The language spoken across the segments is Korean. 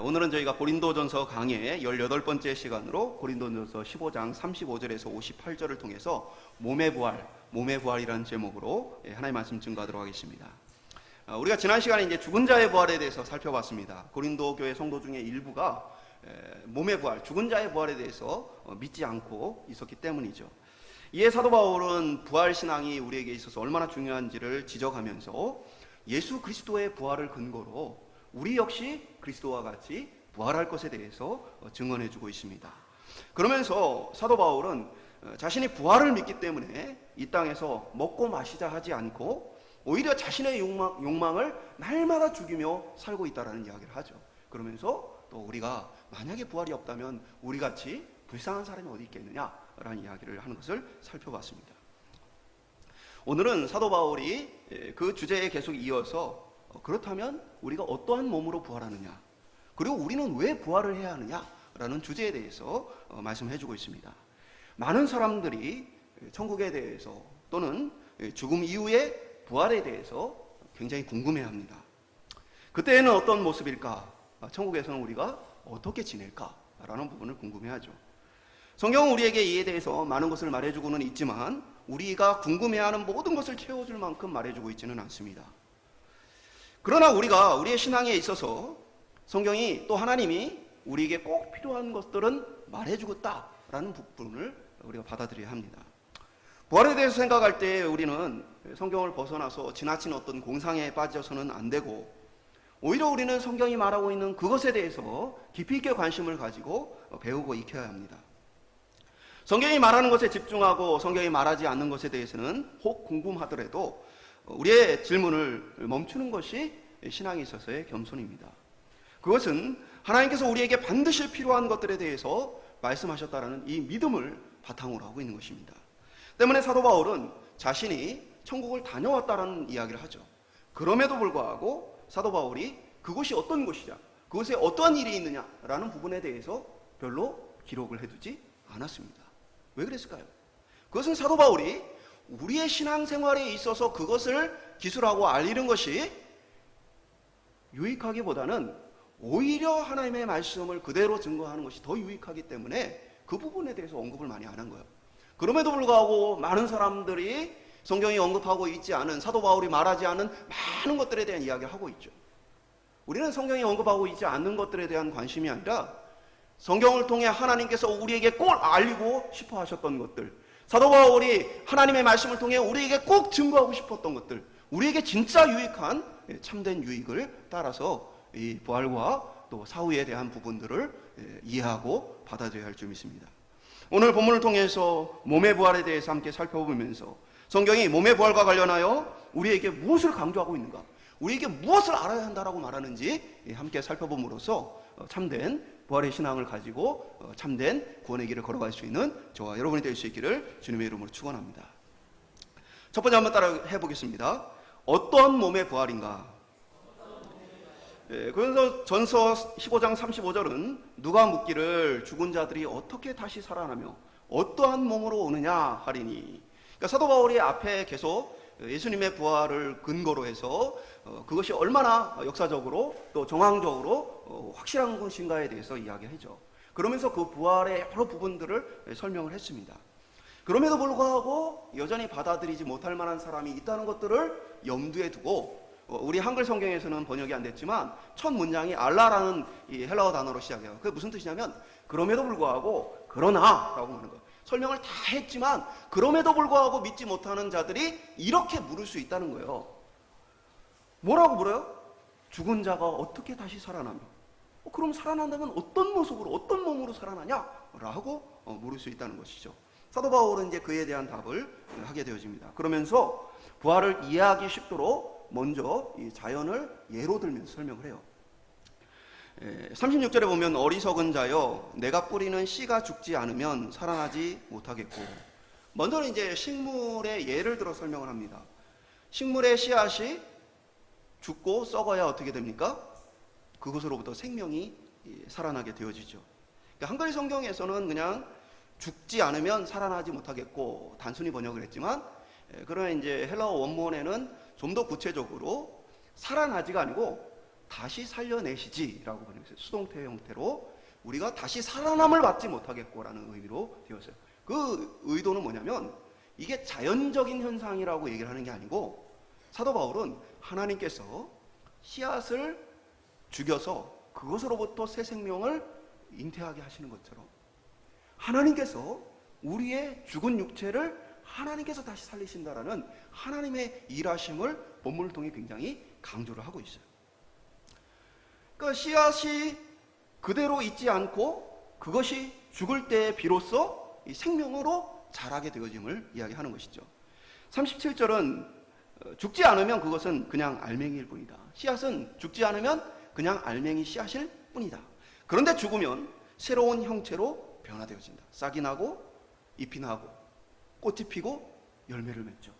오늘은 저희가 고린도전서 강의 18번째 시간으로 고린도전서 15장 35절에서 58절을 통해서 몸의 부활이라는 제목으로 하나님의 말씀 증거하도록 하겠습니다. 우리가 지난 시간에 이제 죽은 자의 부활에 대해서 살펴봤습니다. 고린도 교회 성도 중에 일부가 몸의 부활, 죽은 자의 부활에 대해서 믿지 않고 있었기 때문이죠. 이에 사도 바울은 부활 신앙이 우리에게 있어서 얼마나 중요한지를 지적하면서 예수 그리스도의 부활을 근거로 우리 역시 그리스도와 같이 부활할 것에 대해서 증언해주고 있습니다. 그러면서 사도 바울은 자신이 부활을 믿기 때문에 이 땅에서 먹고 마시자 하지 않고 오히려 자신의 욕망을 날마다 죽이며 살고 있다는 이야기를 하죠. 그러면서 또 우리가 만약에 부활이 없다면 우리같이 불쌍한 사람이 어디 있겠느냐라는 이야기를 하는 것을 살펴봤습니다. 오늘은 사도 바울이 그 주제에 계속 이어서 그렇다면 우리가 어떠한 몸으로 부활하느냐, 그리고 우리는 왜 부활을 해야 하느냐라는 주제에 대해서 말씀해주고 있습니다. 많은 사람들이 천국에 대해서 또는 죽음 이후의 부활에 대해서 굉장히 궁금해합니다. 그때는 어떤 모습일까? 천국에서는 우리가 어떻게 지낼까라는 부분을 궁금해하죠. 성경은 우리에게 이에 대해서 많은 것을 말해주고는 있지만 우리가 궁금해하는 모든 것을 채워줄 만큼 말해주고 있지는 않습니다. 그러나 우리가 우리의 신앙에 있어서 성경이 또 하나님이 우리에게 꼭 필요한 것들은 말해주고 있다라는 부분을 우리가 받아들여야 합니다. 부활에 대해서 생각할 때 우리는 성경을 벗어나서 지나친 어떤 공상에 빠져서는 안 되고 오히려 우리는 성경이 말하고 있는 그것에 대해서 깊이 있게 관심을 가지고 배우고 익혀야 합니다. 성경이 말하는 것에 집중하고 성경이 말하지 않는 것에 대해서는 혹 궁금하더라도 우리의 질문을 멈추는 것이 신앙에 있어서의 겸손입니다. 그것은 하나님께서 우리에게 반드시 필요한 것들에 대해서 말씀하셨다라는 이 믿음을 바탕으로 하고 있는 것입니다. 때문에 사도 바울은 자신이 천국을 다녀왔다라는 이야기를 하죠. 그럼에도 불구하고 사도 바울이 그곳이 어떤 곳이냐, 그곳에 어떠한 일이 있느냐라는 부분에 대해서 별로 기록을 해두지 않았습니다. 왜 그랬을까요? 그것은 사도 바울이 우리의 신앙생활에 있어서 그것을 기술하고 알리는 것이 유익하기보다는 오히려 하나님의 말씀을 그대로 증거하는 것이 더 유익하기 때문에 그 부분에 대해서 언급을 많이 안 한 거예요. 그럼에도 불구하고 많은 사람들이 성경이 언급하고 있지 않은, 사도 바울이 말하지 않은 많은 것들에 대한 이야기를 하고 있죠. 우리는 성경이 언급하고 있지 않는 것들에 대한 관심이 아니라 성경을 통해 하나님께서 우리에게 꼭 알리고 싶어 하셨던 것들, 사도 바울이 하나님의 말씀을 통해 우리에게 꼭 증거하고 싶었던 것들, 우리에게 진짜 유익한 참된 유익을 따라서 이 부활과 또 사후에 대한 부분들을 이해하고 받아들여야 할 줄 믿습니다. 오늘 본문을 통해서 몸의 부활에 대해서 함께 살펴보면서 성경이 몸의 부활과 관련하여 우리에게 무엇을 강조하고 있는가, 우리에게 무엇을 알아야 한다라고 말하는지 함께 살펴봄으로써 참된 부활의 신앙을 가지고 참된 구원의 길을 걸어갈 수 있는 저와 여러분이 될 수 있기를 주님의 이름으로 축원합니다. 첫 번째 한번 따라 해보겠습니다. 어떤 몸의 부활인가? 그래서 전서 15장 35절은 누가 묻기를 죽은 자들이 어떻게 다시 살아나며 어떠한 몸으로 오느냐 하리니. 그러니까 사도 바울이 앞에 계속 예수님의 부활을 근거로 해서 그것이 얼마나 역사적으로 또 정황적으로 확실한 것인가에 대해서 이야기하죠. 그러면서 그 부활의 여러 부분들을 설명을 했습니다. 그럼에도 불구하고 여전히 받아들이지 못할 만한 사람이 있다는 것들을 염두에 두고 우리 한글 성경에서는 번역이 안 됐지만 첫 문장이 알라라는 이 헬라어 단어로 시작해요. 그게 무슨 뜻이냐면 그럼에도 불구하고 그러나라고 하는 거예요. 설명을 다 했지만 그럼에도 불구하고 믿지 못하는 자들이 이렇게 물을 수 있다는 거예요. 뭐라고 물어요? 죽은 자가 어떻게 다시 살아나며? 그럼 살아난다면 어떤 모습으로, 어떤 몸으로 살아나냐? 라고 물을 수 있다는 것이죠. 사도 바울은 이제 그에 대한 답을 하게 되어집니다. 그러면서 부활을 이해하기 쉽도록 먼저 이 자연을 예로 들면서 설명을 해요. 36절에 보면 어리석은 자여 내가 뿌리는 씨가 죽지 않으면 살아나지 못하겠고, 먼저는 이제 식물의 예를 들어 설명을 합니다. 식물의 씨앗이 죽고 썩어야 어떻게 됩니까? 그것으로부터 생명이 살아나게 되어지죠. 그러니까 한글 성경에서는 그냥 죽지 않으면 살아나지 못하겠고 단순히 번역을 했지만, 그러나 이제 헬라어 원문에는 좀 더 구체적으로 살아나지가 아니고 다시 살려내시지라고 번역했어요. 수동태 형태로 우리가 다시 살아남을 받지 못하겠고라는 의미로 되었어요. 그 의도는 뭐냐면 이게 자연적인 현상이라고 얘기를 하는 게 아니고 사도 바울은 하나님께서 씨앗을 죽여서 그것으로부터 새 생명을 잉태하게 하시는 것처럼 하나님께서 우리의 죽은 육체를 하나님께서 다시 살리신다라는 하나님의 일하심을 본문을 통해 굉장히 강조를 하고 있어요. 그러니까 씨앗이 그대로 있지 않고 그것이 죽을 때 비로소 이 생명으로 자라게 되어짐을 이야기하는 것이죠. 37절은 죽지 않으면 그것은 그냥 알맹이일 뿐이다. 씨앗은 죽지 않으면 그냥 알맹이 씨앗일 뿐이다. 그런데 죽으면 새로운 형체로 변화되어진다. 싹이 나고 잎이 나고 꽃이 피고 열매를 맺죠.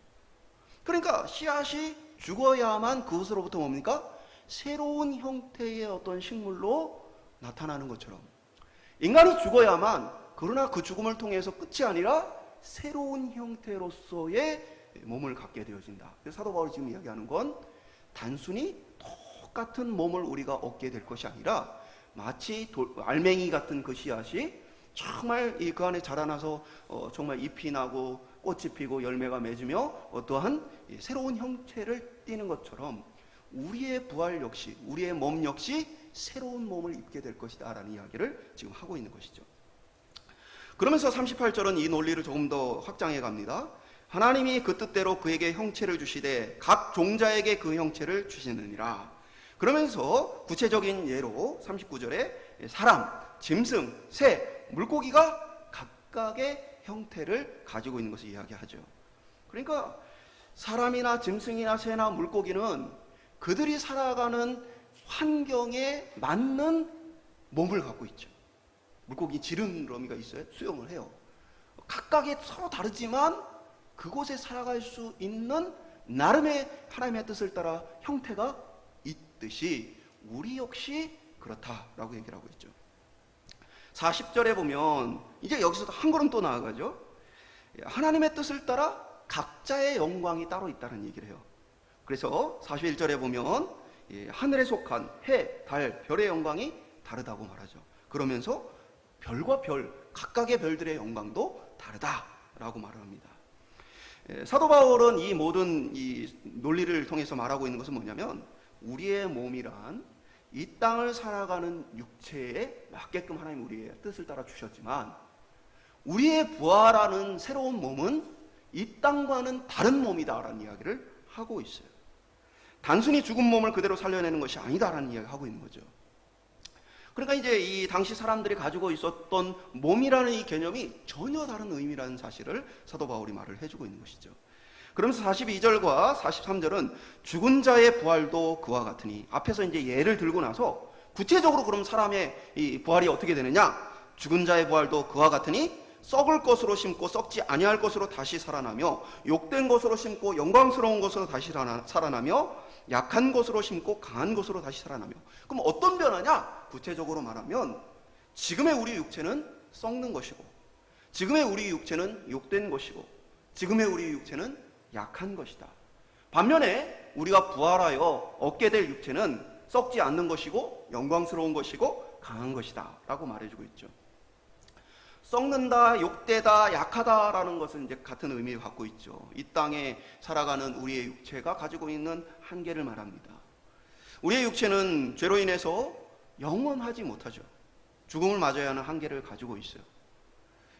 그러니까 씨앗이 죽어야만 그것으로부터 뭡니까? 새로운 형태의 어떤 식물로 나타나는 것처럼 인간이 죽어야만, 그러나 그 죽음을 통해서 끝이 아니라 새로운 형태로서의 몸을 갖게 되어진다. 그래서 사도 바울이 지금 이야기하는 건 단순히 똑같은 몸을 우리가 얻게 될 것이 아니라 마치 알맹이 같은 그 씨앗이 정말 그 안에 자라나서 정말 잎이 나고 꽃이 피고 열매가 맺으며 어떠한 새로운 형체를 띠는 것처럼 우리의 부활 역시, 우리의 몸 역시 새로운 몸을 입게 될 것이다 라는 이야기를 지금 하고 있는 것이죠. 그러면서 38절은 이 논리를 조금 더 확장해 갑니다. 하나님이 그 뜻대로 그에게 형체를 주시되 각 종자에게 그 형체를 주시느니라. 그러면서 구체적인 예로 39절에 사람, 짐승, 새, 물고기가 각각의 형태를 가지고 있는 것을 이야기하죠. 그러니까 사람이나 짐승이나 새나 물고기는 그들이 살아가는 환경에 맞는 몸을 갖고 있죠. 물고기 지름러미가 있어요. 수영을 해요. 각각의 서로 다르지만 그곳에 살아갈 수 있는 나름의 하나님의 뜻을 따라 형태가 있듯이 우리 역시 그렇다라고 얘기를 하고 있죠. 40절에 보면 이제 여기서 한 걸음 또 나아가죠. 하나님의 뜻을 따라 각자의 영광이 따로 있다는 얘기를 해요. 그래서 41절에 보면 하늘에 속한 해, 달, 별의 영광이 다르다고 말하죠. 그러면서 별과 별, 각각의 별들의 영광도 다르다라고 말을 합니다. 사도 바울은 이 모든 이 논리를 통해서 말하고 있는 것은 뭐냐면 우리의 몸이란 이 땅을 살아가는 육체에 맞게끔 하나님 우리의 뜻을 따라 주셨지만 우리의 부활하는 새로운 몸은 이 땅과는 다른 몸이다라는 이야기를 하고 있어요. 단순히 죽은 몸을 그대로 살려내는 것이 아니다라는 이야기를 하고 있는 거죠. 그러니까 이제 이 당시 사람들이 가지고 있었던 몸이라는 이 개념이 전혀 다른 의미라는 사실을 사도 바울이 말을 해주고 있는 것이죠. 그러면서 42절과 43절은 죽은 자의 부활도 그와 같으니, 앞에서 이제 예를 들고 나서 구체적으로 그럼 사람의 이 부활이 어떻게 되느냐? 죽은 자의 부활도 그와 같으니 썩을 것으로 심고 썩지 아니할 것으로 다시 살아나며, 욕된 것으로 심고 영광스러운 것으로 다시 살아나며, 약한 것으로 심고 강한 것으로 다시 살아나며. 그럼 어떤 변화냐? 구체적으로 말하면 지금의 우리 육체는 썩는 것이고, 지금의 우리 육체는 욕된 것이고, 지금의 우리 육체는 약한 것이다. 반면에 우리가 부활하여 얻게 될 육체는 썩지 않는 것이고 영광스러운 것이고 강한 것이다 라고 말해주고 있죠. 썩는다, 욕되다, 약하다라는 것은 이제 같은 의미를 갖고 있죠. 이 땅에 살아가는 우리의 육체가 가지고 있는 한계를 말합니다. 우리의 육체는 죄로 인해서 영원하지 못하죠. 죽음을 맞아야 하는 한계를 가지고 있어요.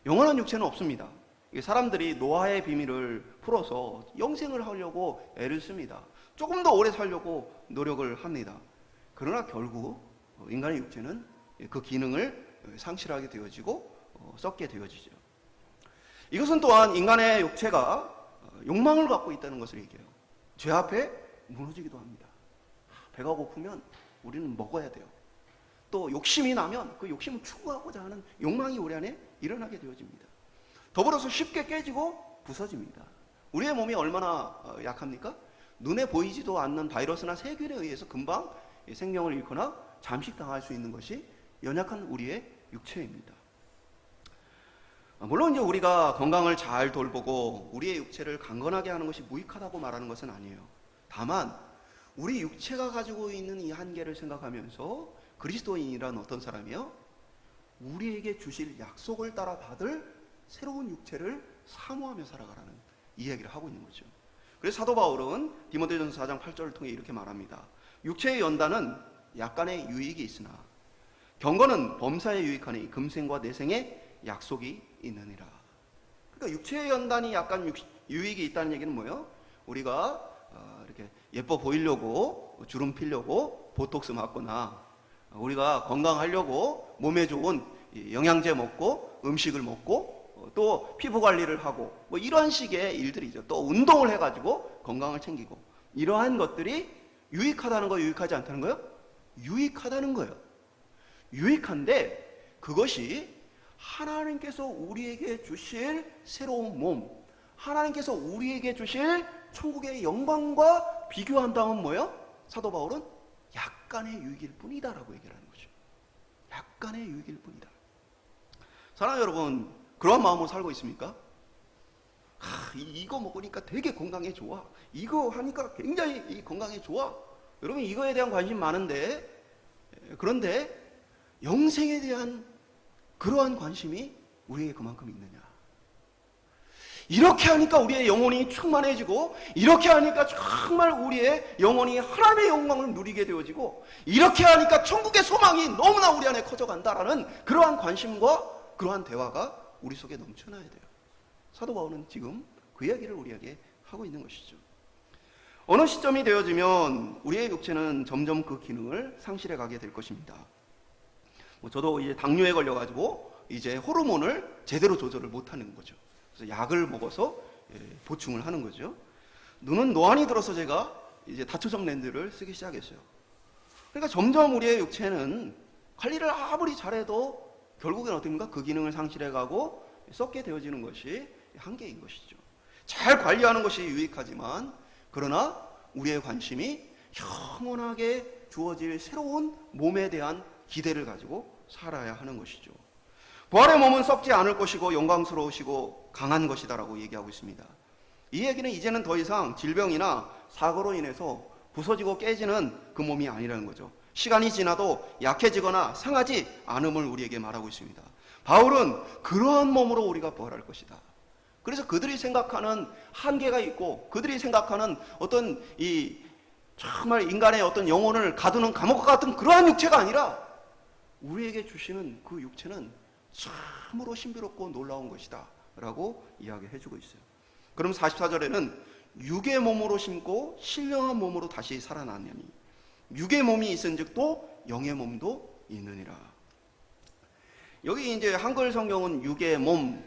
영원한 육체는 없습니다. 사람들이 노아의 비밀을 풀어서 영생을 하려고 애를 씁니다. 조금 더 오래 살려고 노력을 합니다. 그러나 결국 인간의 육체는 그 기능을 상실하게 되어지고 썩게 되어지죠. 이것은 또한 인간의 육체가 욕망을 갖고 있다는 것을 얘기해요. 죄 앞에 무너지기도 합니다. 배가 고프면 우리는 먹어야 돼요. 또 욕심이 나면 그 욕심을 추구하고자 하는 욕망이 우리 안에 일어나게 되어집니다. 더불어서 쉽게 깨지고 부서집니다. 우리의 몸이 얼마나 약합니까? 눈에 보이지도 않는 바이러스나 세균에 의해서 금방 생명을 잃거나 잠식당할 수 있는 것이 연약한 우리의 육체입니다. 물론 이제 우리가 건강을 잘 돌보고 우리의 육체를 강건하게 하는 것이 무익하다고 말하는 것은 아니에요. 다만 우리 육체가 가지고 있는 이 한계를 생각하면서 그리스도인이란 어떤 사람이요? 우리에게 주실 약속을 따라 받을 새로운 육체를 사모하며 살아가라는 이 얘기를 하고 있는 거죠. 그래서 사도 바울은 디모데전서 4장 8절을 통해 이렇게 말합니다. 육체의 연단은 약간의 유익이 있으나 경건은 범사에 유익하니 금생과 내생에 약속이 있느니라. 그러니까 육체의 연단이 약간 유익이 있다는 얘기는 뭐예요? 우리가 이렇게 예뻐 보이려고 주름 피려고 보톡스 맞거나 우리가 건강하려고 몸에 좋은 영양제 먹고 음식을 먹고 또 피부 관리를 하고 뭐 이런 식의 일들이죠. 또 운동을 해가지고 건강을 챙기고 이러한 것들이 유익하다는 거 유익하지 않다는 거예요? 유익하다는 거예요. 유익한데 그것이 하나님께서 우리에게 주실 새로운 몸, 하나님께서 우리에게 주실 천국의 영광과 비교한다면 뭐예요? 사도 바울은 약간의 유익일 뿐이다라고 얘기를 하는 거죠. 약간의 유익일 뿐이다. 사랑하는 여러분, 그런 마음으로 살고 있습니까? 이거 먹으니까 되게 건강에 좋아. 이거 하니까 굉장히 건강에 좋아. 여러분 이거에 대한 관심 많은데, 그런데 영생에 대한 그러한 관심이 우리에게 그만큼 있느냐? 이렇게 하니까 우리의 영혼이 충만해지고, 이렇게 하니까 정말 우리의 영혼이 하나님의 영광을 누리게 되어지고, 이렇게 하니까 천국의 소망이 너무나 우리 안에 커져간다라는 그러한 관심과 그러한 대화가 우리 속에 넘쳐나야 돼요. 사도 바울은 지금 그 이야기를 우리에게 하고 있는 것이죠. 어느 시점이 되어지면 우리의 육체는 점점 그 기능을 상실해 가게 될 것입니다. 저도 이제 당뇨에 걸려가지고 이제 호르몬을 제대로 조절을 못하는 거죠. 그래서 약을 먹어서 보충을 하는 거죠. 눈은 노안이 들어서 제가 이제 다초점 렌즈를 쓰기 시작했어요. 그러니까 점점 우리의 육체는 관리를 아무리 잘해도 결국엔 어떻습니까? 그 기능을 상실해가고 썩게 되어지는 것이 한계인 것이죠. 잘 관리하는 것이 유익하지만, 그러나 우리의 관심이 영원하게 주어질 새로운 몸에 대한 기대를 가지고 살아야 하는 것이죠. 부활의 몸은 썩지 않을 것이고 영광스러우시고 강한 것이다라고 얘기하고 있습니다. 이 얘기는 이제는 더 이상 질병이나 사고로 인해서 부서지고 깨지는 그 몸이 아니라는 거죠. 시간이 지나도 약해지거나 상하지 않음을 우리에게 말하고 있습니다. 바울은 그러한 몸으로 우리가 부활할 것이다. 그래서 그들이 생각하는 한계가 있고, 그들이 생각하는 어떤 이 정말 인간의 어떤 영혼을 가두는 감옥과 같은 그러한 육체가 아니라 우리에게 주시는 그 육체는 참으로 신비롭고 놀라운 것이다 라고 이야기해 주고 있어요. 그럼 44절에는 육의 몸으로 심고 신령한 몸으로 다시 살아나느니 육의 몸이 있은즉 또 영의 몸도 있느니라. 여기 이제 한글 성경은 육의 몸,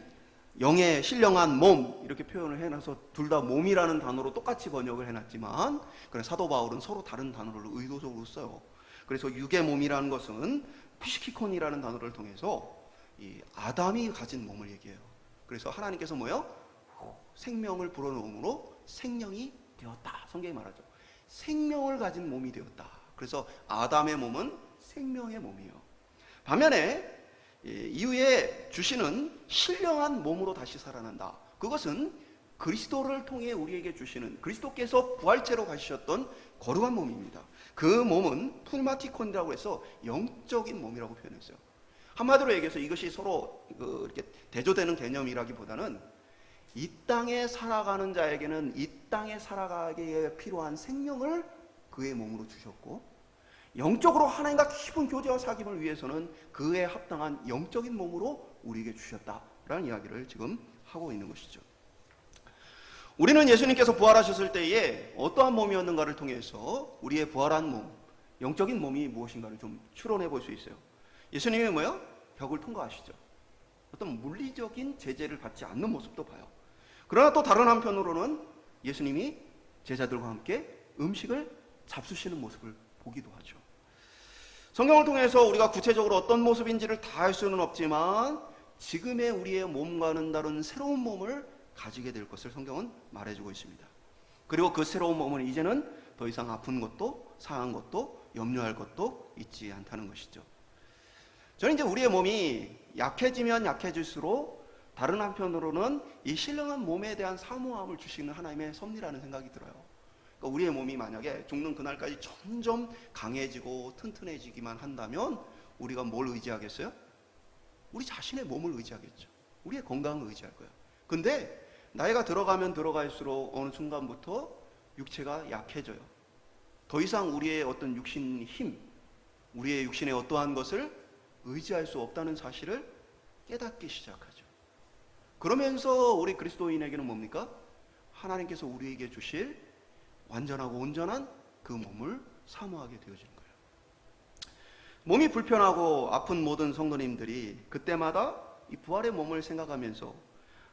영의 신령한 몸 이렇게 표현을 해놔서 둘 다 몸이라는 단어로 똑같이 번역을 해놨지만, 그래 사도 바울은 서로 다른 단어를 의도적으로 써요. 그래서 육의 몸이라는 것은 피시키콘이라는 단어를 통해서 이 아담이 가진 몸을 얘기해요. 그래서 하나님께서 뭐요? 생명을 불어넣음으로 생명이 되었다. 성경이 말하죠. 생명을 가진 몸이 되었다. 그래서 아담의 몸은 생명의 몸이에요. 반면에 이후에 주시는 신령한 몸으로 다시 살아난다. 그것은 그리스도를 통해 우리에게 주시는, 그리스도께서 부활체로 가시셨던 거룩한 몸입니다. 그 몸은 푸마티콘이라고 해서 영적인 몸이라고 표현했어요. 한마디로 얘기해서 이것이 서로 이렇게 대조되는 개념이라기보다는 이 땅에 살아가는 자에게는 이 땅에 살아가기에 필요한 생명을 그의 몸으로 주셨고, 영적으로 하나님과 깊은 교제와 사귐을 위해서는 그에 합당한 영적인 몸으로 우리에게 주셨다라는 이야기를 지금 하고 있는 것이죠. 우리는 예수님께서 부활하셨을 때에 어떠한 몸이었는가를 통해서 우리의 부활한 몸, 영적인 몸이 무엇인가를 좀 추론해 볼 수 있어요. 예수님이 뭐예요? 벽을 통과하시죠. 어떤 물리적인 제재를 받지 않는 모습도 봐요. 그러나 또 다른 한편으로는 예수님이 제자들과 함께 음식을 잡수시는 모습을 보기도 하죠. 성경을 통해서 우리가 구체적으로 어떤 모습인지를 다 알 수는 없지만 지금의 우리의 몸과는 다른 새로운 몸을 가지게 될 것을 성경은 말해주고 있습니다. 그리고 그 새로운 몸은 이제는 더 이상 아픈 것도 상한 것도 염려할 것도 있지 않다는 것이죠. 저는 이제 우리의 몸이 약해지면 약해질수록 다른 한편으로는 이 신령한 몸에 대한 사모함을 주시는 하나님의 섭리라는 생각이 들어요. 그러니까 우리의 몸이 만약에 죽는 그날까지 점점 강해지고 튼튼해지기만 한다면 우리가 뭘 의지하겠어요? 우리 자신의 몸을 의지하겠죠. 우리의 건강을 의지할 거예요. 근데 나이가 들어가면 들어갈수록 어느 순간부터 육체가 약해져요. 더 이상 우리의 어떤 육신 힘, 우리의 육신의 어떠한 것을 의지할 수 없다는 사실을 깨닫기 시작하죠. 그러면서 우리 그리스도인에게는 뭡니까? 하나님께서 우리에게 주실 완전하고 온전한 그 몸을 사모하게 되어지는 거예요. 몸이 불편하고 아픈 모든 성도님들이 그때마다 이 부활의 몸을 생각하면서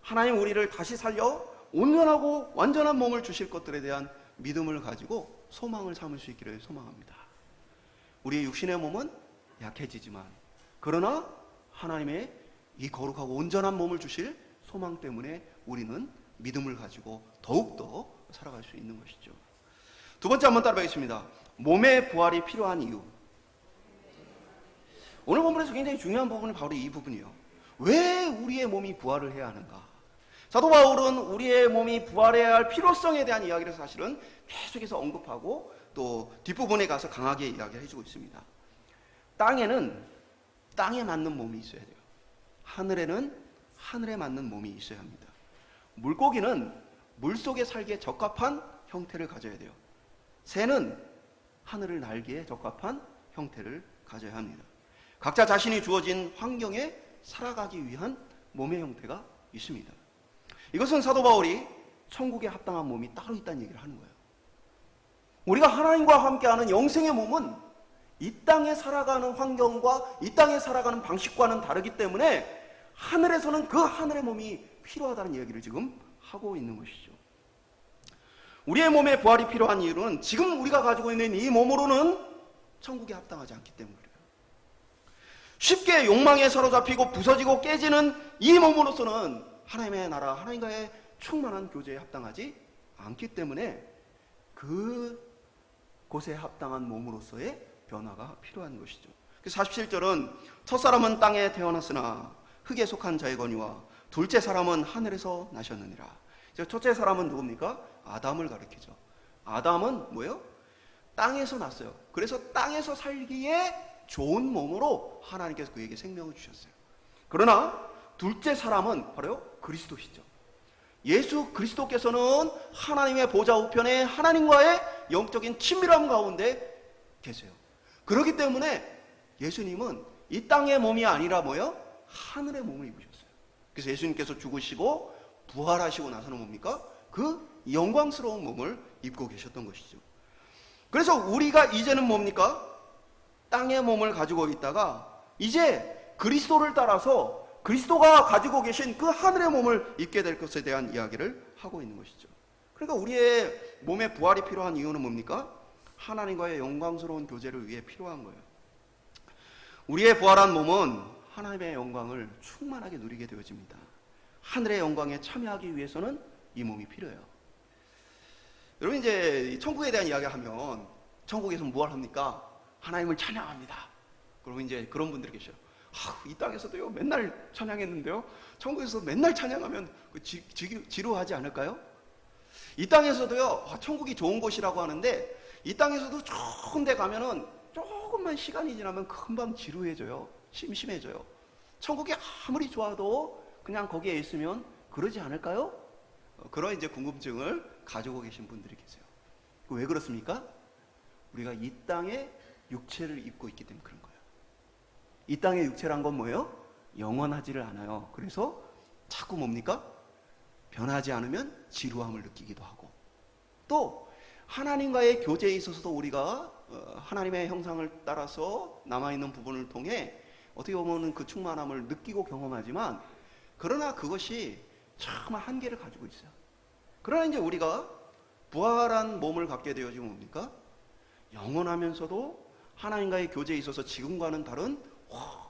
하나님 우리를 다시 살려 온전하고 완전한 몸을 주실 것들에 대한 믿음을 가지고 소망을 삼을 수 있기를 소망합니다. 우리의 육신의 몸은 약해지지만 그러나 하나님의 이 거룩하고 온전한 몸을 주실 소망 때문에 우리는 믿음을 가지고 더욱더 살아갈 수 있는 것이죠. 두 번째 한번 따라가겠습니다. 몸의 부활이 필요한 이유. 오늘 본문에서 굉장히 중요한 부분이 바로 이 부분이에요. 왜 우리의 몸이 부활을 해야 하는가? 사도 바울은 우리의 몸이 부활해야 할 필요성에 대한 이야기를 사실은 계속해서 언급하고 또 뒷부분에 가서 강하게 이야기를 해주고 있습니다. 땅에는 땅에 맞는 몸이 있어야 돼요. 하늘에는 하늘에 맞는 몸이 있어야 합니다. 물고기는 물속에 살기에 적합한 형태를 가져야 돼요. 새는 하늘을 날기에 적합한 형태를 가져야 합니다. 각자 자신이 주어진 환경에 살아가기 위한 몸의 형태가 있습니다. 이것은 사도 바울이 천국에 합당한 몸이 따로 있다는 얘기를 하는 거예요. 우리가 하나님과 함께하는 영생의 몸은 이 땅에 살아가는 환경과 이 땅에 살아가는 방식과는 다르기 때문에 하늘에서는 그 하늘의 몸이 필요하다는 이야기를 지금 하고 있는 것이죠. 우리의 몸에 부활이 필요한 이유는 지금 우리가 가지고 있는 이 몸으로는 천국에 합당하지 않기 때문에 그래요. 쉽게 욕망에 사로잡히고 부서지고 깨지는 이 몸으로서는 하나님의 나라, 하나님과의 충만한 교제에 합당하지 않기 때문에 그 곳에 합당한 몸으로서의 변화가 필요한 것이죠. 47절은 첫사람은 땅에 태어났으나 흙에 속한 자의 권위와 둘째 사람은 하늘에서 나셨느니라. 첫째 사람은 누굽니까? 아담을 가리키죠. 아담은 뭐예요? 땅에서 났어요. 그래서 땅에서 살기에 좋은 몸으로 하나님께서 그에게 생명을 주셨어요. 그러나 둘째 사람은 바로 그리스도시죠. 예수 그리스도께서는 하나님의 보좌 우편에 하나님과의 영적인 친밀함 가운데 계세요. 그렇기 때문에 예수님은 이 땅의 몸이 아니라 뭐예요? 하늘의 몸을 입으셨어요. 그래서 예수님께서 죽으시고 부활하시고 나서는 뭡니까? 그 영광스러운 몸을 입고 계셨던 것이죠. 그래서 우리가 이제는 뭡니까? 땅의 몸을 가지고 있다가 이제 그리스도를 따라서 그리스도가 가지고 계신 그 하늘의 몸을 입게 될 것에 대한 이야기를 하고 있는 것이죠. 그러니까 우리의 몸에 부활이 필요한 이유는 뭡니까? 하나님과의 영광스러운 교제를 위해 필요한 거예요. 우리의 부활한 몸은 하나님의 영광을 충만하게 누리게 되어집니다. 하늘의 영광에 참여하기 위해서는 이 몸이 필요해요. 여러분 이제 천국에 대한 이야기를 하면 천국에서 뭘 합니까? 하나님을 찬양합니다. 그러면 이제 그런 분들이 계셔요. 이 땅에서도요 맨날 찬양했는데요 천국에서 맨날 찬양하면 지루하지 않을까요? 이 땅에서도요 천국이 좋은 곳이라고 하는데 이 땅에서도 좋은 데 가면은 조금만 시간이 지나면 금방 지루해져요. 심심해져요. 천국이 아무리 좋아도 그냥 거기에 있으면 그러지 않을까요? 그런 이제 궁금증을 가지고 계신 분들이 계세요. 왜 그렇습니까? 우리가 이 땅에 육체를 입고 있기 때문에 그런 거예요. 이 땅의 육체란 건 뭐예요? 영원하지를 않아요. 그래서 자꾸 뭡니까? 변하지 않으면 지루함을 느끼기도 하고 또 하나님과의 교제에 있어서도 우리가 하나님의 형상을 따라서 남아있는 부분을 통해 어떻게 보면 그 충만함을 느끼고 경험하지만 그러나 그것이 정말 한계를 가지고 있어요. 그러나 이제 우리가 부활한 몸을 갖게 되어지면 뭡니까? 영원하면서도 하나님과의 교제에 있어서 지금과는 다른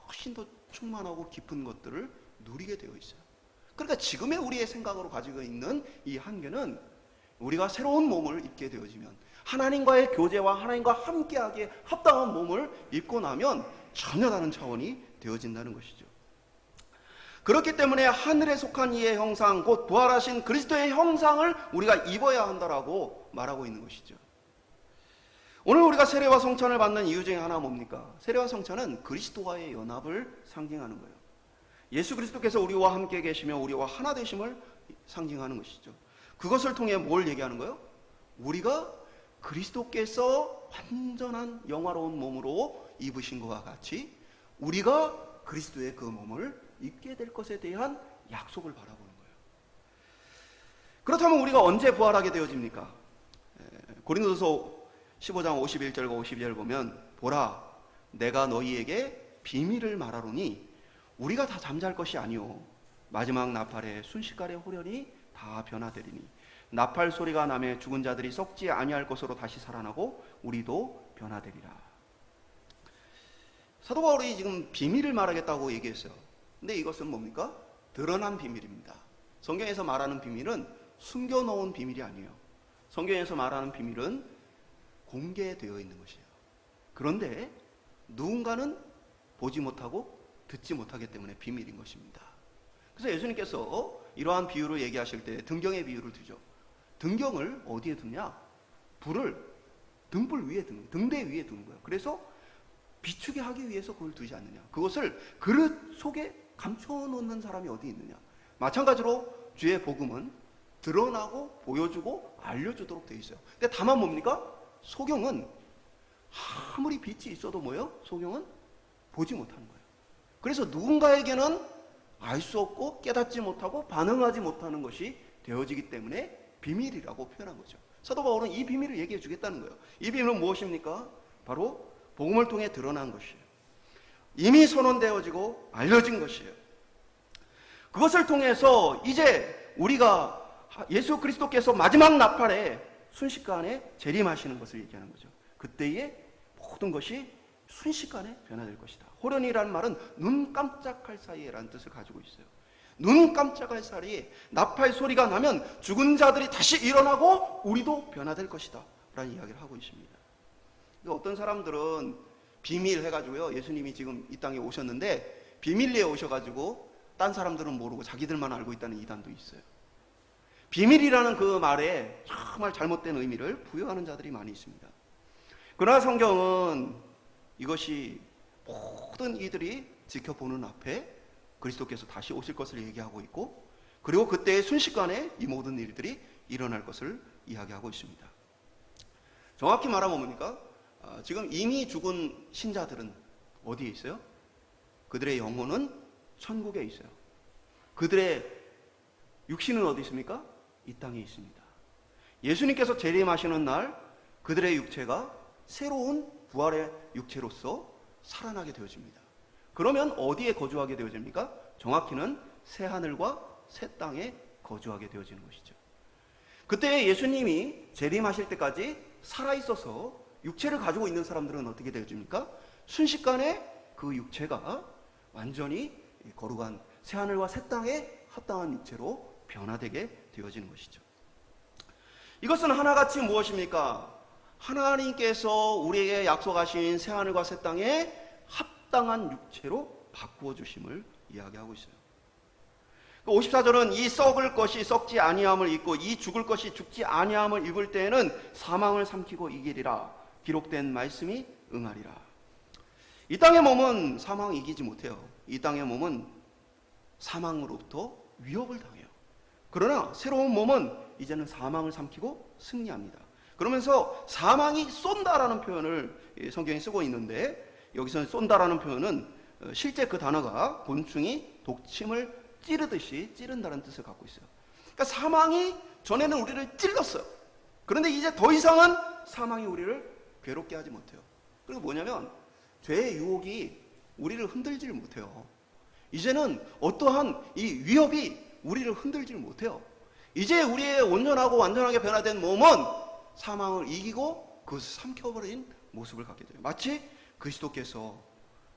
훨씬 더 충만하고 깊은 것들을 누리게 되어 있어요. 그러니까 지금의 우리의 생각으로 가지고 있는 이 한계는 우리가 새로운 몸을 입게 되어지면 하나님과의 교제와 하나님과 함께하기에 합당한 몸을 입고 나면 전혀 다른 차원이 되어진다는 것이죠. 그렇기 때문에 하늘에 속한 이의 형상, 곧 부활하신 그리스도의 형상을 우리가 입어야 한다라고 말하고 있는 것이죠. 오늘 우리가 세례와 성찬을 받는 이유 중에 하나가 뭡니까? 세례와 성찬은 그리스도와의 연합을 상징하는 거예요. 예수 그리스도께서 우리와 함께 계시며 우리와 하나 되심을 상징하는 것이죠. 그것을 통해 뭘 얘기하는 거예요? 우리가 그리스도께서 완전한 영화로운 몸으로 입으신 것과 같이 우리가 그리스도의 그 몸을 입게 될 것에 대한 약속을 바라보는 거예요. 그렇다면 우리가 언제 부활하게 되어집니까? 고린도서 15장 51절과 52절 보면 보라 내가 너희에게 비밀을 말하노니 우리가 다 잠잘 것이 아니오 마지막 나팔에 순식간에 호련히 다 변화되리니 나팔 소리가 나매 죽은 자들이 썩지 아니할 것으로 다시 살아나고 우리도 변화되리라. 사도 바울이 지금 비밀을 말하겠다고 얘기했어요. 근데 이것은 뭡니까? 드러난 비밀입니다. 성경에서 말하는 비밀은 숨겨놓은 비밀이 아니에요. 성경에서 말하는 비밀은 공개되어 있는 것이에요. 그런데 누군가는 보지 못하고 듣지 못하기 때문에 비밀인 것입니다. 그래서 예수님께서 이러한 비유를 얘기하실 때 등경의 비유를 두죠. 등경을 어디에 두냐? 불을 등불 위에 두는 거예요. 등대 위에 두는 거예요. 그래서 비추게 하기 위해서 그걸 두지 않느냐. 그것을 그릇 속에 감춰놓는 사람이 어디 있느냐. 마찬가지로 주의 복음은 드러나고 보여주고 알려주도록 되어 있어요. 근데 다만 뭡니까? 소경은 아무리 빛이 있어도 뭐예요? 소경은 보지 못하는 거예요. 그래서 누군가에게는 알 수 없고 깨닫지 못하고 반응하지 못하는 것이 되어지기 때문에 비밀이라고 표현한 거죠. 사도 바울은 이 비밀을 얘기해 주겠다는 거예요. 이 비밀은 무엇입니까? 바로 복음을 통해 드러난 것이에요. 이미 선언되어지고 알려진 것이에요. 그것을 통해서 이제 우리가 예수 그리스도께서 마지막 나팔에 순식간에 재림하시는 것을 얘기하는 거죠. 그때에 모든 것이 순식간에 변화될 것이다. 호련이라는 말은 눈 깜짝할 사이에라는 뜻을 가지고 있어요. 눈 깜짝할 사이에 나팔 소리가 나면 죽은 자들이 다시 일어나고 우리도 변화될 것이다 라는 이야기를 하고 있습니다. 어떤 사람들은 비밀 해가지고요, 예수님이 지금 이 땅에 오셨는데 비밀리에 오셔가지고 딴 사람들은 모르고 자기들만 알고 있다는 이단도 있어요. 비밀이라는 그 말에 정말 잘못된 의미를 부여하는 자들이 많이 있습니다. 그러나 성경은 이것이 모든 이들이 지켜보는 앞에 그리스도께서 다시 오실 것을 얘기하고 있고, 그리고 그때의 순식간에 이 모든 일들이 일어날 것을 이야기하고 있습니다. 정확히 말하면 뭡니까? 지금 이미 죽은 신자들은 어디에 있어요? 그들의 영혼은 천국에 있어요. 그들의 육신은 어디 있습니까? 이 땅에 있습니다. 예수님께서 재림하시는 날 그들의 육체가 새로운 부활의 육체로서 살아나게 되어집니다. 그러면 어디에 거주하게 되어집니까? 정확히는 새 하늘과 새 땅에 거주하게 되어지는 것이죠. 그때 예수님이 재림하실 때까지 살아있어서 육체를 가지고 있는 사람들은 어떻게 되어집니까? 순식간에 그 육체가 완전히 거룩한 새 하늘과 새 땅에 합당한 육체로 변화되게 되어지는 것이죠. 이것은 하나같이 무엇입니까? 하나님께서 우리에게 약속하신 새 하늘과 새 땅에 합당한 육체로 바꾸어 주심을 이야기하고 있어요. 54절은 이 썩을 것이 썩지 아니함을 입고 이 죽을 것이 죽지 아니함을 입을 때에는 사망을 삼키고 이기리라 기록된 말씀이 응하리라. 이 땅의 몸은 사망 이기지 못해요. 이 땅의 몸은 사망으로부터 위협을 당해요. 그러나 새로운 몸은 이제는 사망을 삼키고 승리합니다. 그러면서 사망이 쏜다라는 표현을 성경에 쓰고 있는데, 여기서 쏜다라는 표현은 실제 그 단어가 곤충이 독침을 찌르듯이 찌른다는 뜻을 갖고 있어요. 그러니까 사망이 전에는 우리를 찔렀어요. 그런데 이제 더 이상은 사망이 우리를 괴롭게 하지 못해요. 그리고 뭐냐면 죄의 유혹이 우리를 흔들지를 못해요. 이제는 어떠한 이 위협이 우리를 흔들지를 못해요. 이제 우리의 온전하고 완전하게 변화된 몸은 사망을 이기고 그것을 삼켜버린 모습을 갖게 돼요. 마치 그리스도께서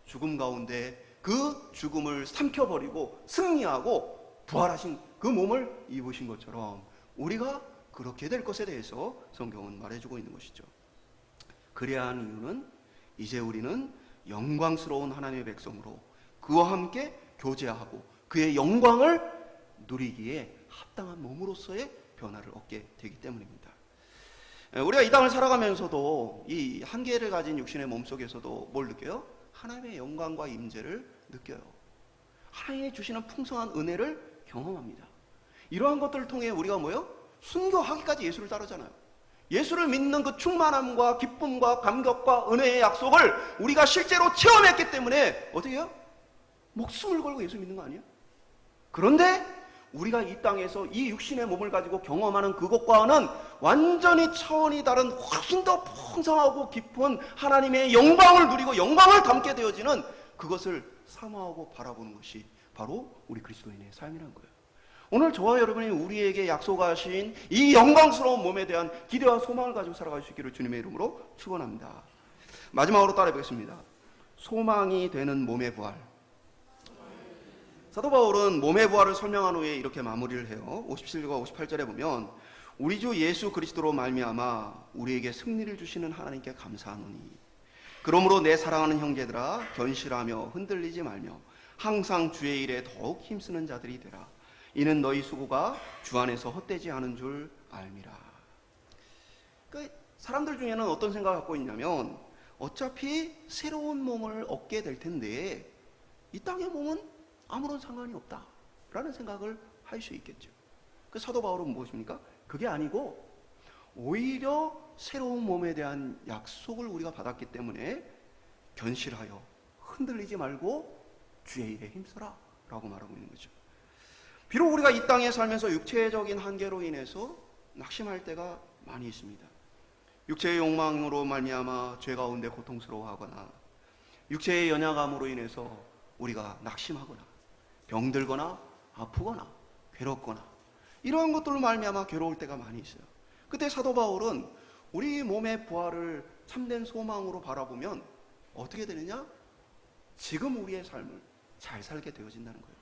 죽음 가운데 그 죽음을 삼켜버리고 승리하고 부활하신 그 몸을 입으신 것처럼 우리가 그렇게 될 것에 대해서 성경은 말해주고 있는 것이죠. 그래야 하는 이유는 이제 우리는 영광스러운 하나님의 백성으로 그와 함께 교제하고 그의 영광을 누리기에 합당한 몸으로서의 변화를 얻게 되기 때문입니다. 우리가 이 땅을 살아가면서도 이 한계를 가진 육신의 몸 속에서도 뭘 느껴요? 하나님의 영광과 임재를 느껴요. 하나님이 주시는 풍성한 은혜를 경험합니다. 이러한 것들을 통해 우리가 뭐예요? 순교하기까지 예수를 따르잖아요. 예수를 믿는 그 충만함과 기쁨과 감격과 은혜의 약속을 우리가 실제로 체험했기 때문에 어떻게 해요? 목숨을 걸고 예수 믿는 거 아니에요? 그런데 우리가 이 땅에서 이 육신의 몸을 가지고 경험하는 그것과는 완전히 차원이 다른 훨씬 더 풍성하고 깊은 하나님의 영광을 누리고 영광을 담게 되어지는 그것을 사모하고 바라보는 것이 바로 우리 그리스도인의 삶이란 거예요. 오늘 저와 여러분이 우리에게 약속하신 이 영광스러운 몸에 대한 기대와 소망을 가지고 살아갈 수 있기를 주님의 이름으로 축원합니다. 마지막으로 따라해 보겠습니다. 소망이 되는 몸의 부활. 사도 바울은 몸의 부활을 설명한 후에 이렇게 마무리를 해요. 57과 58절에 보면 우리 주 예수 그리스도로 말미암아 우리에게 승리를 주시는 하나님께 감사하노니 그러므로 내 사랑하는 형제들아 견실하며 흔들리지 말며 항상 주의 일에 더욱 힘쓰는 자들이 되라. 이는 너희 수고가 주 안에서 헛되지 않은 줄 알미라. 그러니까 사람들 중에는 어떤 생각을 갖고 있냐면 어차피 새로운 몸을 얻게 될 텐데 이 땅의 몸은 아무런 상관이 없다라는 생각을 할 수 있겠죠. 그 사도 바울은 무엇입니까? 그게 아니고 오히려 새로운 몸에 대한 약속을 우리가 받았기 때문에 견실하여 흔들리지 말고 주의 일에 힘써라 라고 말하고 있는 거죠. 비록 우리가 이 땅에 살면서 육체적인 한계로 인해서 낙심할 때가 많이 있습니다. 육체의 욕망으로 말미암아 죄 가운데 고통스러워하거나 육체의 연약함으로 인해서 우리가 낙심하거나 병들거나 아프거나 괴롭거나 이러한 것들로 말미암아 괴로울 때가 많이 있어요. 그때 사도 바울은 우리 몸의 부활을 참된 소망으로 바라보면 어떻게 되느냐? 지금 우리의 삶을 잘 살게 되어진다는 거예요.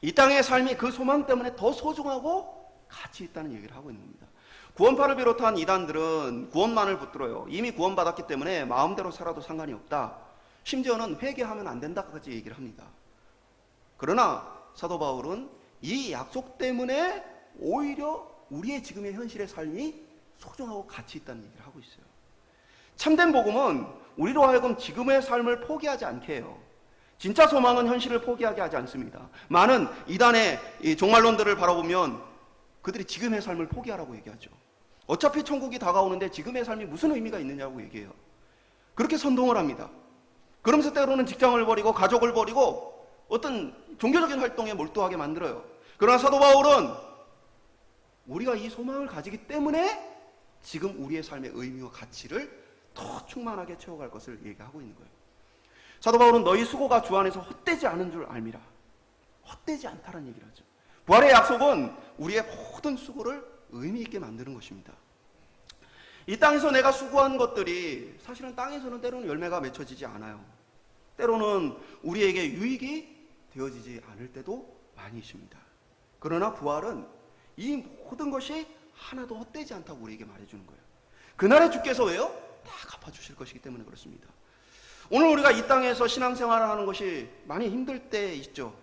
이 땅의 삶이 그 소망 때문에 더 소중하고 가치 있다는 얘기를 하고 있는 겁니다. 구원파를 비롯한 이단들은 구원만을 붙들어요. 이미 구원받았기 때문에 마음대로 살아도 상관이 없다. 심지어는 회개하면 안 된다까지 얘기를 합니다. 그러나 사도 바울은 이 약속 때문에 오히려 우리의 지금의 현실의 삶이 소중하고 가치 있다는 얘기를 하고 있어요. 참된 복음은 우리로 하여금 지금의 삶을 포기하지 않게 해요. 진짜 소망은 현실을 포기하게 하지 않습니다. 많은 이단의 이 종말론들을 바라보면 그들이 지금의 삶을 포기하라고 얘기하죠. 어차피 천국이 다가오는데 지금의 삶이 무슨 의미가 있느냐고 얘기해요. 그렇게 선동을 합니다. 그러면서 때로는 직장을 버리고 가족을 버리고 어떤 종교적인 활동에 몰두하게 만들어요. 그러나 사도 바울은 우리가 이 소망을 가지기 때문에 지금 우리의 삶의 의미와 가치를 더 충만하게 채워갈 것을 얘기하고 있는 거예요. 사도 바울은 너희 수고가 주 안에서 헛되지 않은 줄 알미라. 헛되지 않다라는 얘기를 하죠. 부활의 약속은 우리의 모든 수고를 의미 있게 만드는 것입니다. 이 땅에서 내가 수고한 것들이 사실은 땅에서는 때로는 열매가 맺혀지지 않아요. 때로는 우리에게 유익이 되어지지 않을 때도 많이 있습니다. 그러나 부활은 이 모든 것이 하나도 헛되지 않다고 우리에게 말해주는 거예요. 그날에 주께서 왜요? 다 갚아주실 것이기 때문에 그렇습니다. 오늘 우리가 이 땅에서 신앙생활을 하는 것이 많이 힘들 때 있죠.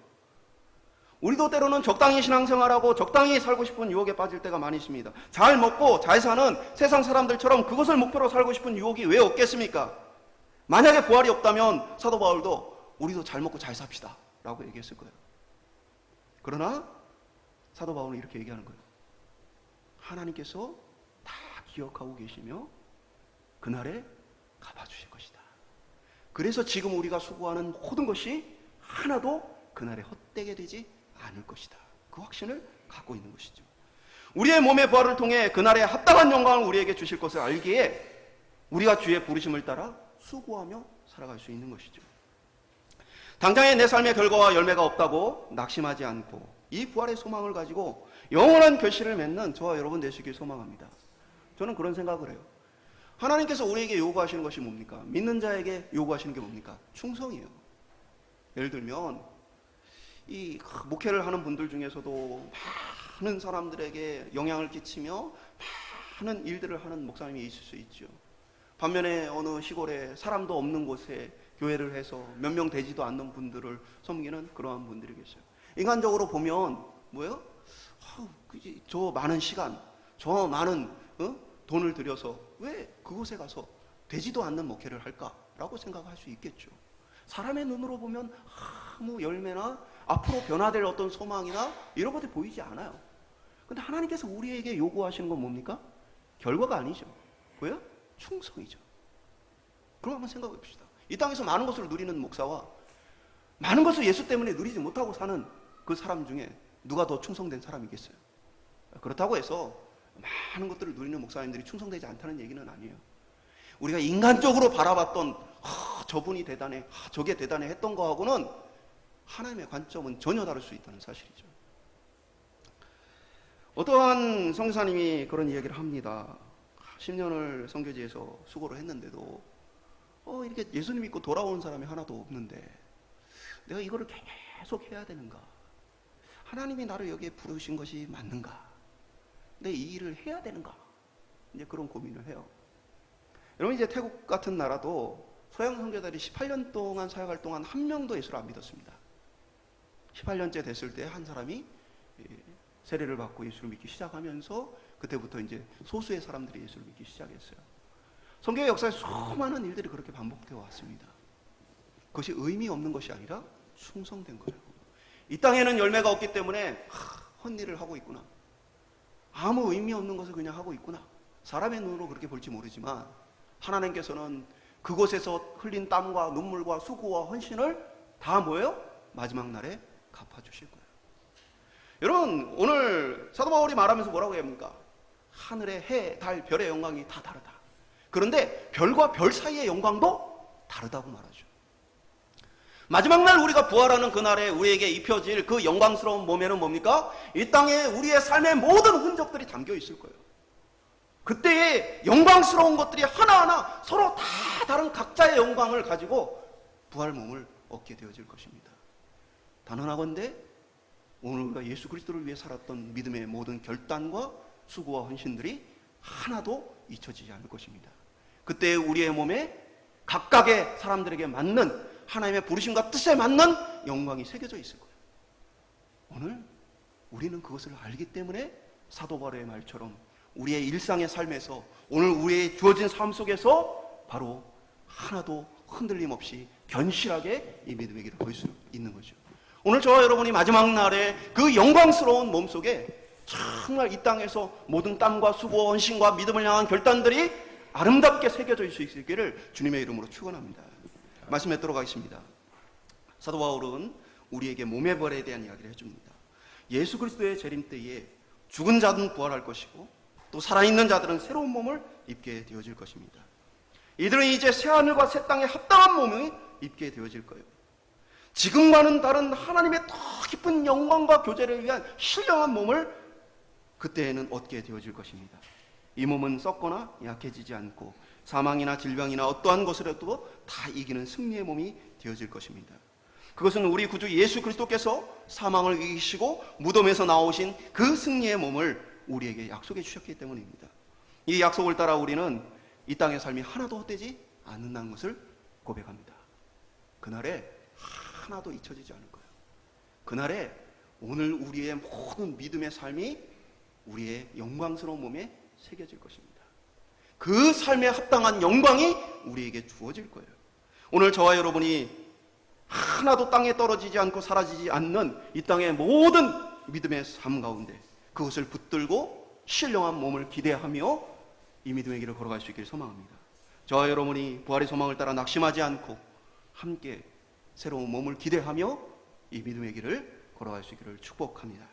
우리도 때로는 적당히 신앙생활하고 적당히 살고 싶은 유혹에 빠질 때가 많이 있습니다. 잘 먹고 잘 사는 세상 사람들처럼 그것을 목표로 살고 싶은 유혹이 왜 없겠습니까? 만약에 부활이 없다면 사도 바울도 우리도 잘 먹고 잘 삽시다 라고 얘기했을 거예요. 그러나 사도 바울은 이렇게 얘기하는 거예요. 하나님께서 다 기억하고 계시며 그날에 갚아주실 것이다. 그래서 지금 우리가 수고하는 모든 것이 하나도 그날에 헛되게 되지 않을 것이다. 그 확신을 갖고 있는 것이죠. 우리의 몸의 부활을 통해 그날에 합당한 영광을 우리에게 주실 것을 알기에 우리가 주의 부르심을 따라 수고하며 살아갈 수 있는 것이죠. 당장의 내 삶의 결과와 열매가 없다고 낙심하지 않고 이 부활의 소망을 가지고 영원한 결실을 맺는 저와 여러분 되시길 소망합니다. 저는 그런 생각을 해요. 하나님께서 우리에게 요구하시는 것이 뭡니까? 믿는 자에게 요구하시는 게 뭡니까? 충성이에요. 예를 들면 이 목회를 하는 분들 중에서도 많은 사람들에게 영향을 끼치며 많은 일들을 하는 목사님이 있을 수 있죠. 반면에 어느 시골에 사람도 없는 곳에 교회를 해서 몇 명 되지도 않는 분들을 섬기는 그러한 분들이 계셔요. 인간적으로 보면 뭐예요? 저 많은 시간, 저 많은 돈을 들여서 왜 그곳에 가서 되지도 않는 목회를 할까라고 생각할 수 있겠죠. 사람의 눈으로 보면 아무 열매나 앞으로 변화될 어떤 소망이나 이런 것들이 보이지 않아요. 근데 하나님께서 우리에게 요구하시는 건 뭡니까? 결과가 아니죠. 뭐예요? 충성이죠. 그럼 한번 생각해 봅시다. 이 땅에서 많은 것을 누리는 목사와 많은 것을 예수 때문에 누리지 못하고 사는 그 사람 중에 누가 더 충성된 사람이겠어요? 그렇다고 해서 많은 것들을 누리는 목사님들이 충성되지 않다는 얘기는 아니에요. 우리가 인간적으로 바라봤던 저분이 대단해, 저게 대단해 했던 거하고는 하나님의 관점은 전혀 다를 수 있다는 사실이죠. 어떠한 선교사님이 그런 이야기를 합니다. 10년을 선교지에서 수고를 했는데도 이렇게 예수님 믿고 돌아오는 사람이 하나도 없는데 내가 이거를 계속 해야 되는가? 하나님이 나를 여기에 부르신 것이 맞는가? 내 이 일을 해야 되는가? 이제 그런 고민을 해요. 여러분, 이제 태국 같은 나라도 서양 선교사들이 18년 동안 사역할 동안 한 명도 예수를 안 믿었습니다. 18년째 됐을 때 한 사람이 세례를 받고 예수를 믿기 시작하면서 그때부터 이제 소수의 사람들이 예수를 믿기 시작했어요. 선교의 역사에 수많은 일들이 그렇게 반복되어 왔습니다. 그것이 의미 없는 것이 아니라 충성된 거예요. 이 땅에는 열매가 없기 때문에 헛일을 하고 있구나. 아무 의미 없는 것을 그냥 하고 있구나. 사람의 눈으로 그렇게 볼지 모르지만 하나님께서는 그곳에서 흘린 땀과 눈물과 수고와 헌신을 다 뭐예요? 마지막 날에 갚아주실 거예요. 여러분, 오늘 사도 바울이 말하면서 뭐라고 합니까? 하늘의 해, 달, 별의 영광이 다 다르다. 그런데 별과 별 사이의 영광도 다르다고 말하죠. 마지막 날 우리가 부활하는 그날에 우리에게 입혀질 그 영광스러운 몸에는 뭡니까? 이 땅에 우리의 삶의 모든 흔적들이 담겨 있을 거예요. 그때의 영광스러운 것들이 하나하나 서로 다 다른 각자의 영광을 가지고 부활 몸을 얻게 되어질 것입니다. 단언하건대 오늘 우리가 예수 그리스도를 위해 살았던 믿음의 모든 결단과 수고와 헌신들이 하나도 잊혀지지 않을 것입니다. 그때 우리의 몸에 각각의 사람들에게 맞는 하나님의 부르심과 뜻에 맞는 영광이 새겨져 있을 거예요. 오늘 우리는 그것을 알기 때문에 사도 바울의 말처럼 우리의 일상의 삶에서 오늘 우리의 주어진 삶 속에서 바로 하나도 흔들림 없이 견실하게 이 믿음의 길을 걸 수 있는 거죠. 오늘 저와 여러분이 마지막 날에 그 영광스러운 몸 속에 정말 이 땅에서 모든 땀과 수고, 헌신과 믿음을 향한 결단들이 아름답게 새겨져 있을 수 있기를 주님의 이름으로 축원합니다. 말씀에 들어가겠습니다. 사도 바울은 우리에게 몸의 부활에 대한 이야기를 해줍니다. 예수 그리스도의 재림 때에 죽은 자는 부활할 것이고 또 살아있는 자들은 새로운 몸을 입게 되어질 것입니다. 이들은 이제 새하늘과 새 땅에 합당한 몸을 입게 되어질 거예요. 지금과는 다른 하나님의 더 깊은 영광과 교제를 위한 신령한 몸을 그때에는 얻게 되어질 것입니다. 이 몸은 썩거나 약해지지 않고 사망이나 질병이나 어떠한 것으로도 다 이기는 승리의 몸이 되어질 것입니다. 그것은 우리 구주 예수 그리스도께서 사망을 이기시고 무덤에서 나오신 그 승리의 몸을 우리에게 약속해 주셨기 때문입니다. 이 약속을 따라 우리는 이 땅의 삶이 하나도 헛되지 않는다는 것을 고백합니다. 그날에 하나도 잊혀지지 않을 거예요. 그날에 오늘 우리의 모든 믿음의 삶이 우리의 영광스러운 몸에 새겨질 것입니다. 그 삶에 합당한 영광이 우리에게 주어질 거예요. 오늘 저와 여러분이 하나도 땅에 떨어지지 않고 사라지지 않는 이 땅의 모든 믿음의 삶 가운데 그것을 붙들고 신령한 몸을 기대하며 이 믿음의 길을 걸어갈 수 있기를 소망합니다. 저와 여러분이 부활의 소망을 따라 낙심하지 않고 함께 새로운 몸을 기대하며 이 믿음의 길을 걸어갈 수 있기를 축복합니다.